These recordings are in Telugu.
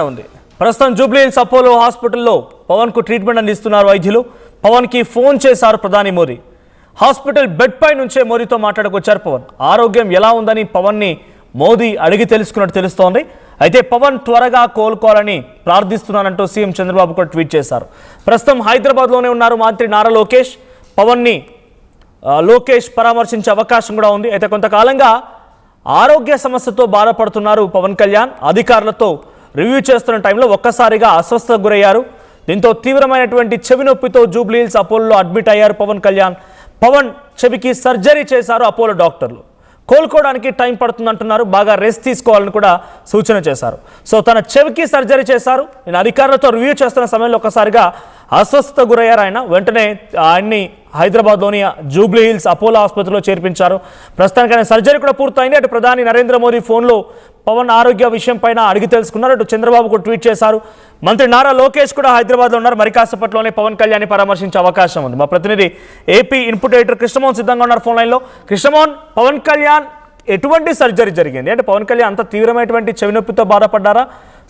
ఉంది. ప్రస్తుతం జూబ్లీహిల్స్ అపోలో హాస్పిటల్లో పవన్ కు ట్రీట్మెంట్ అందిస్తున్నారు వైద్యులు. పవన్ కి ఫోన్ చేశారు ప్రధాని మోదీ. హాస్పిటల్ బెడ్ పై నుంచే మోదీతో మాట్లాడుకొచ్చారు పవన్. ఆరోగ్యం ఎలా ఉందని పవన్ ని మోదీ అడిగి తెలుసుకున్నట్టు తెలుస్తోంది. అయితే పవన్ త్వరగా కోలుకోవాలని ప్రార్థిస్తున్నానంటూ సీఎం చంద్రబాబు కూడా ట్వీట్ చేశారు. ప్రస్తుతం హైదరాబాద్లోనే ఉన్నారు మంత్రి నారా లోకేష్. పవన్ ని లోకేష్ పరామర్శించే అవకాశం కూడా ఉంది. అయితే కొంతకాలంగా ఆరోగ్య సమస్యతో బాధపడుతున్నారు పవన్ కళ్యాణ్. అధికారులతో రివ్యూ చేస్తున్న టైంలో ఒక్కసారిగా అస్వస్థతకు గురయ్యారు. దీంతో తీవ్రమైనటువంటి చెవి నొప్పితో జూబ్లీహిల్స్ అపోలోలో అడ్మిట్ అయ్యారు పవన్ కళ్యాణ్. పవన్ చెవికి సర్జరీ చేశారు అపోలో డాక్టర్లు. కోలుకోవడానికి టైం పడుతుందంటున్నారు. బాగా రెస్ట్ తీసుకోవాలని కూడా సూచన చేశారు. సో తన చెవికి సర్జరీ చేశారు. నేను అధికారులతో రివ్యూ చేస్తున్న సమయంలో ఒక్కసారిగా అస్వస్థత గురయ్యారు ఆయన. వెంటనే ఆయన్ని హైదరాబాద్లోని జూబ్లీహిల్స్ అపోలో ఆసుపత్రిలో చేర్పించారు. ప్రస్తుతానికి ఆయన సర్జరీ కూడా పూర్తయింది. అటు ప్రధాని నరేంద్ర మోదీ ఫోన్లో పవన్ ఆరోగ్య విషయం పైన అడిగి తెలుసుకున్నారు. అటు చంద్రబాబు కూడా ట్వీట్ చేశారు. మంత్రి నారా లోకేష్ కూడా హైదరాబాద్లో ఉన్నారు. మరి కాసేపట్లోనే పవన్ కళ్యాణ్ పరామర్శించే అవకాశం ఉంది. మా ప్రతినిధి ఏపీ ఇన్పుట్ ఎడిటర్ కృష్ణమోహన్ సిద్ధంగా ఉన్నారు ఫోన్ లైన్లో. కృష్ణమోహన్, పవన్ కళ్యాణ్ ఎటువంటి సర్జరీ జరిగింది? అంటే పవన్ కళ్యాణ్ అంత తీవ్రమైనటువంటి చెవి నొప్పితో బాధపడ్డారా?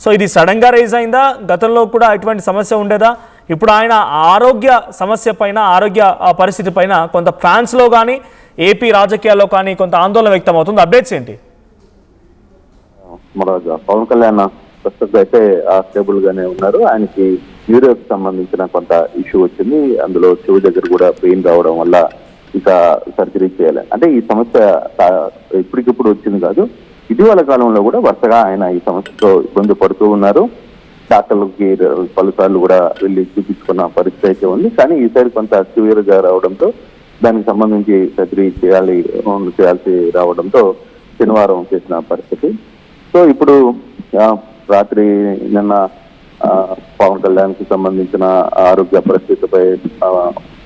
సో ఇది సడన్గా రైజ్ అయిందా? గతంలో కూడా ఇటువంటి సమస్య ఉండేదా? ఇప్పుడు ఆయన ఆరోగ్య సమస్య పైన, ఆరోగ్య పరిస్థితి పైన కొంత ఫ్యాన్స్లో కానీ ఏపీ రాజకీయాల్లో కానీ కొంత ఆందోళన వ్యక్తం అవుతుంది. అప్డేట్స్ ఏంటి? పవన్ కళ్యాణ్ ప్రస్తుతం అయితే స్టేబుల్ గానే ఉన్నారు. ఆయనకి యూరోప్ సంబంధించిన కొంత ఇష్యూ వచ్చింది. అందులో చెవి దగ్గర కూడా పెయిన్ రావడం వల్ల ఇంకా సర్జరీ చేయాలి. అంటే ఈ సమస్య ఇప్పటికిప్పుడు వచ్చింది కాదు, ఇటీవల కాలంలో కూడా వరుసగా ఆయన ఈ సమస్యతో ఇబ్బంది పడుతూ ఉన్నారు. డాక్టర్లకి పలుసార్లు కూడా వెళ్ళి చూపించుకున్న పరిస్థితి అయితే ఉంది. కానీ ఈసారి కొంత సివియర్ గా రావడంతో దానికి సంబంధించి సర్జరీ చేయాల్సి రావడంతో శనివారం చేసిన పరిస్థితి. సో ఇప్పుడు రాత్రి నిన్న పవన్ కళ్యాణ్ కి సంబంధించిన ఆరోగ్య పరిస్థితిపై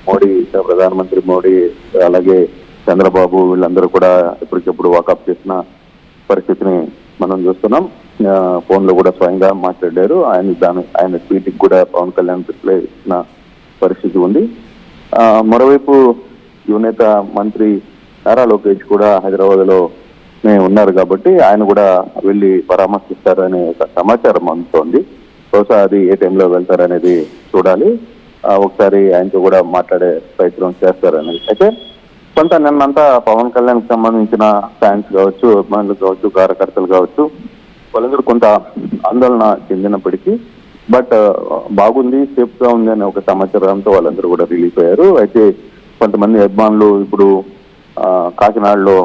మోడీ, ప్రధానమంత్రి మోడీ, అలాగే చంద్రబాబు వీళ్ళందరూ కూడా ఇప్పటికిప్పుడు వాకప్ చేసిన పరిస్థితిని మనం చూస్తున్నాం. ఫోన్ లో కూడా స్వయంగా మాట్లాడారు. ఆయన ట్వీట్ కి కూడా పవన్ కళ్యాణ్ రిప్లై ఇచ్చిన పరిస్థితి ఉంది. మరోవైపు యువనేత మంత్రి నారా లోకేష్ కూడా హైదరాబాద్ లో ఉన్నారు కాబట్టి ఆయన కూడా వెళ్ళి పరామర్శిస్తారనే ఒక సమాచారం అందుతోంది. బహుశా అది ఏ టైంలో వెళ్తారనేది చూడాలి. ఒకసారి ఆయనతో కూడా మాట్లాడే ప్రయత్నం చేస్తారనేది. అయితే కొంత నిన్నంతా పవన్ కళ్యాణ్ కి సంబంధించిన ఫ్యాన్స్ కావచ్చు, అభిమానులు కావచ్చు, కార్యకర్తలు కావచ్చు, వాళ్ళందరూ కొంత ఆందోళన చెందినప్పటికీ బట్ బాగుంది, సేఫ్ గా ఉంది అనే ఒక సమాచారంతో వాళ్ళందరూ కూడా రిలీఫ్ అయ్యారు. అయితే కొంతమంది అభిమానులు ఇప్పుడు కాకినాడలో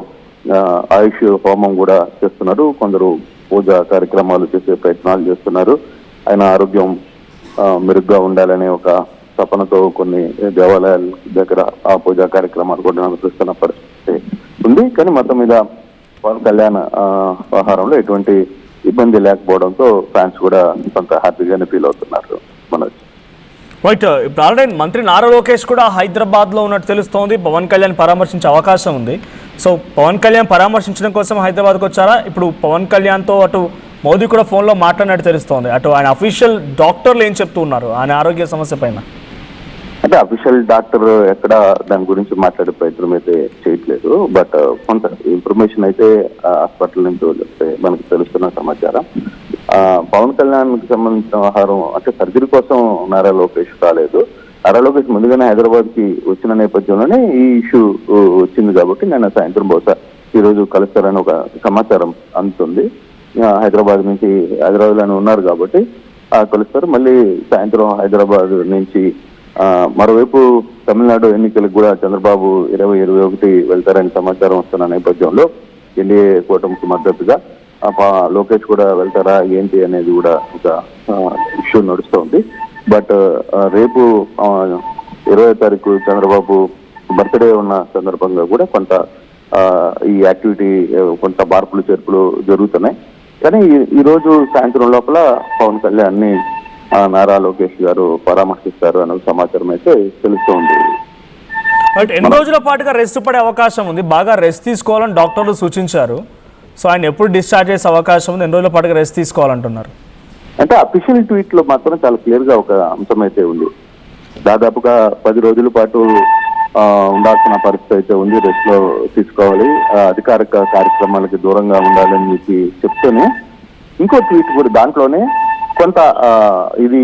ఆయుష్ హోమం కూడా చేస్తున్నారు. కొందరు పూజా కార్యక్రమాలు చేసే ప్రయత్నాలు చేస్తున్నారు. ఆయన ఆరోగ్యం మెరుగ్గా ఉండాలనే ఒక తపనతో కొన్ని దేవాలయాల దగ్గర ఆ పూజా కార్యక్రమాలు కూడా నిర్వహిస్తున్న పరిస్థితి ఉంది. కానీ మొత్తం మీద పవన్ కళ్యాణ్ వ్యవహారంలో ఎటువంటి ఇబ్బంది లేకపోవడంతో ఫ్యాన్స్ కూడా కొంత హ్యాపీగానే ఫీల్ అవుతున్నారు. మనోజ్ రైట్. ఇప్పుడు ఆల్రెడీ మంత్రి నారా లోకేష్ కూడా హైదరాబాద్లో ఉన్నట్టు తెలుస్తోంది. పవన్ కళ్యాణ్ పరామర్శించే అవకాశం ఉంది. సో పవన్ కళ్యాణ్ పరామర్శించడం కోసం హైదరాబాద్కి వచ్చారా? ఇప్పుడు పవన్ కళ్యాణ్తో అటు మోదీ కూడా ఫోన్లో మాట్లాడినట్టు తెలుస్తోంది. అటు ఆయన అఫీషియల్ డాక్టర్లు ఏం చెప్తూ ఉన్నారు ఆయన ఆరోగ్య సమస్య పైన? అంటే అఫీషియల్ డాక్టర్ ఎక్కడ దాని గురించి మాట్లాడే ప్రయత్నం అయితే చేయట్లేదు. బట్ కొంత ఇన్ఫర్మేషన్ అయితే హాస్పిటల్ నుంచి వస్తే మనకు తెలుస్తున్న సమాచారం. పవన్ కళ్యాణ్ కి సంబంధించిన వ్యవహారం అంటే సర్జరీ కోసం నారా లోకేష్ రాలేదు. నారా లోకేష్ ముందుగానే హైదరాబాద్ కి వచ్చిన నేపథ్యంలోనే ఈ ఇష్యూ వచ్చింది కాబట్టి నేను సాయంత్రం బహుశా ఈ రోజు కలుస్తారని ఒక సమాచారం అందుతుంది. హైదరాబాద్ లోనే ఉన్నారు కాబట్టి కలుస్తారు. మళ్ళీ సాయంత్రం హైదరాబాద్ నుంచి మరోవైపు తమిళనాడు ఎన్నికలకు కూడా చంద్రబాబు 2021 వెళ్తారని సమాచారం వస్తున్న నేపథ్యంలో ఎన్డీఏ కూటమికి మద్దతుగా లోకేష్ కూడా వెళ్తారా ఏంటి అనేది కూడా ఒక ఇష్యూ నడుస్తోంది. బట్ రేపు 20వ తారీఖు చంద్రబాబు బర్త్డే ఉన్న సందర్భంగా కూడా కొంత ఈ యాక్టివిటీ కొంత మార్పులు చేర్పులు జరుగుతున్నాయి. కానీ ఈ రోజు సాయంత్రం లోపల పవన్ కళ్యాణ్ ని నారా లోకేష్ గారు పరామర్శిస్తారు అనే సమాచారం అయితే తెలుస్తోంది. బట్ ఎన్ని రోజుల పాటుగా రెస్ట్ పడే అవకాశం ఉంది? బాగా రెస్ట్ తీసుకోవాలని డాక్టర్లు సూచించారు. సో ఆయన ఎప్పుడు డిశ్చార్జ్ చేసే అవకాశం ఉంది? ఎన్ని రోజుల పాటుగా రెస్ట్ తీసుకోవాలంటున్నారు? అంటే అఫీషియల్ ట్వీట్ లో మాత్రం చాలా క్లియర్ గా ఒక అంశం అయితే ఉంది. దాదాపుగా 10 రోజుల పాటు ఉండాల్సిన పరిస్థితి అయితే ఉంది. రెస్ట్ లో తీసుకోవాలి, అధికారిక కార్యక్రమాలకి దూరంగా ఉండాలని చెప్పి చెప్తూనే ఇంకో ట్వీట్ కూడా దాంట్లోనే కొంత ఇది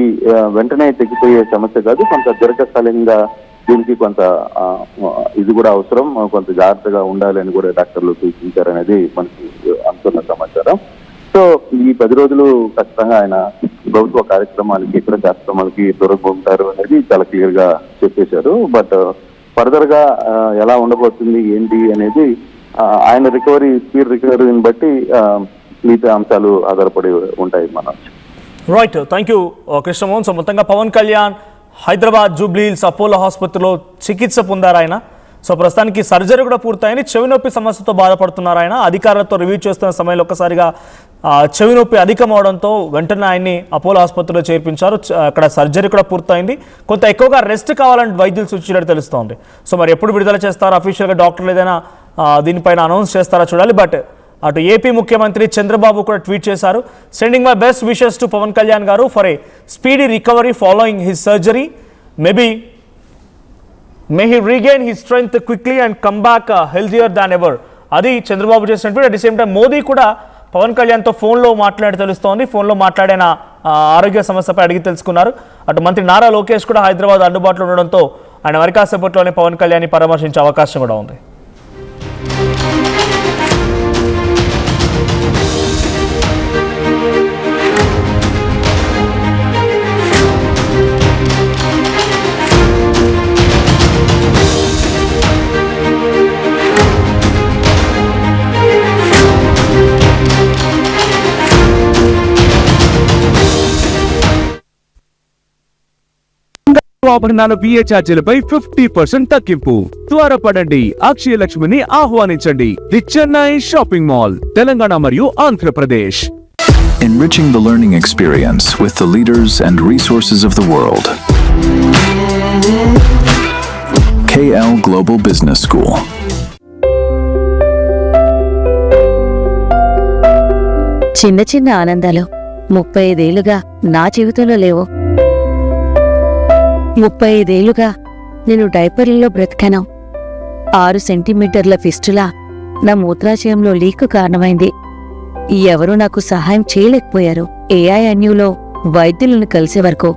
వెంటనే తెగిపోయే సమస్య కాదు, కొంత దీర్ఘకాలికంగా దీనికి కొంత ఇది కూడా అవసరం, కొంత జాగ్రత్తగా ఉండాలి అని కూడా డాక్టర్లు సూచించారనేది మనకి అందుతున్న సమాచారం. సో ఈ 10 రోజులు ఖచ్చితంగా ఆయన ప్రభుత్వ కార్యక్రమాలకి, ఇతర కార్యక్రమాలకి దూరంగా ఉంటారు అనేది చాలా క్లియర్ గా చెప్పేశారు. బట్ ఫర్దర్ గా ఎలా ఉండబోతుంది ఏంటి అనేది ఆయన స్పీడ్ రికవరీని బట్టి మిగతా అంశాలు ఆధారపడి ఉంటాయి మనం. Right, thank you Krishnamohan. So మొత్తంగా పవన్ కళ్యాణ్ హైదరాబాద్ జూబ్లీహిల్స్ అపోలో హాస్పిటల్లో చికిత్స పొందారు ఆయన. సో ప్రస్తుతానికి సర్జరీ కూడా పూర్తయింది. చెవి నొప్పి సమస్యతో బాధపడుతున్నారు ఆయన. అధికారులతో రివ్యూ చేస్తున్న సమయంలో ఒక్కసారిగా చెవి నొప్పి అధికం అవడంతో వెంటనే ఆయన్ని అపోలో ఆసుపత్రిలో చేర్పించారు. అక్కడ సర్జరీ కూడా పూర్తయింది. కొంత ఎక్కువగా రెస్ట్ కావాలని వైద్యులు సూచించినట్టు తెలుస్తోంది. సో మరి ఎప్పుడు విడుదల చేస్తారో అఫీషియల్గా డాక్టర్లు ఏదైనా దీనిపైన అనౌన్స్ చేస్తారా చూడాలి. బట్ అటు ఏపీ ముఖ్యమంత్రి చంద్రబాబు కూడా ట్వీట్ చేశారు, sending my best wishes to Pawan Kalyan garu for a speedy recovery following his surgery. May he regain his strength quickly and come back healthier than ever. అది చంద్రబాబు చేసిన tweet. At the same time Modi కూడా పవన్ కళ్యాణ్తో ఫోన్లో మాట్లాడి తెలుస్తోంది. ఫోన్లో మాట్లాడిన ఆరోగ్య సమస్యపై అడిగి తెలుసుకున్నారు. అటు మంత్రి నారా లోకేష్ కూడా హైదరాబాద్ అందుబాటులో ఉండడంతో ఆయన మరి కాసేపట్లోనే పవన్ కళ్యాణ్ని పరామర్శించే అవకాశం కూడా ఉంది. ఆభరణాల బిఏ ఛార్జీలపై 50% తగ్గింపు. త్వరపడండి, అక్షయ లక్ష్మిని ఆహ్వానించండి. The Chennai shopping mall, Telangana మరియు Andhra Pradesh. Enriching the learning experience with the leaders and resources of the world. KL Global Business School. చిన్న చిన్న ఆనందాలు 35 ఏళ్లుగా నా జీవితంలో లేవు. 35 ఏళ్లుగా నేను డైపర్లలో బ్రతికాను. 6 సెంటీమీటర్ల ఫిస్టులా నా మూత్రాశయంలో లీకు కారణమైంది. ఎవరూ నాకు సహాయం చేయలేకపోయారు. ఏఐఎన్యూలో వైద్యులను కలిసే వరకు.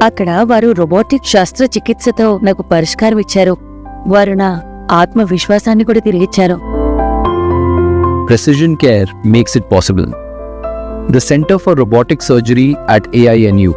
అక్కడ వారు రోబోటిక్ శస్త్రచికిత్సతో నాకు పరిష్కారం ఇచ్చారు. వారు నా ఆత్మవిశ్వాసాన్ని కూడా తిరిగిచ్చారు. Precision care makes it possible. The Center for Robotic Surgery at AINU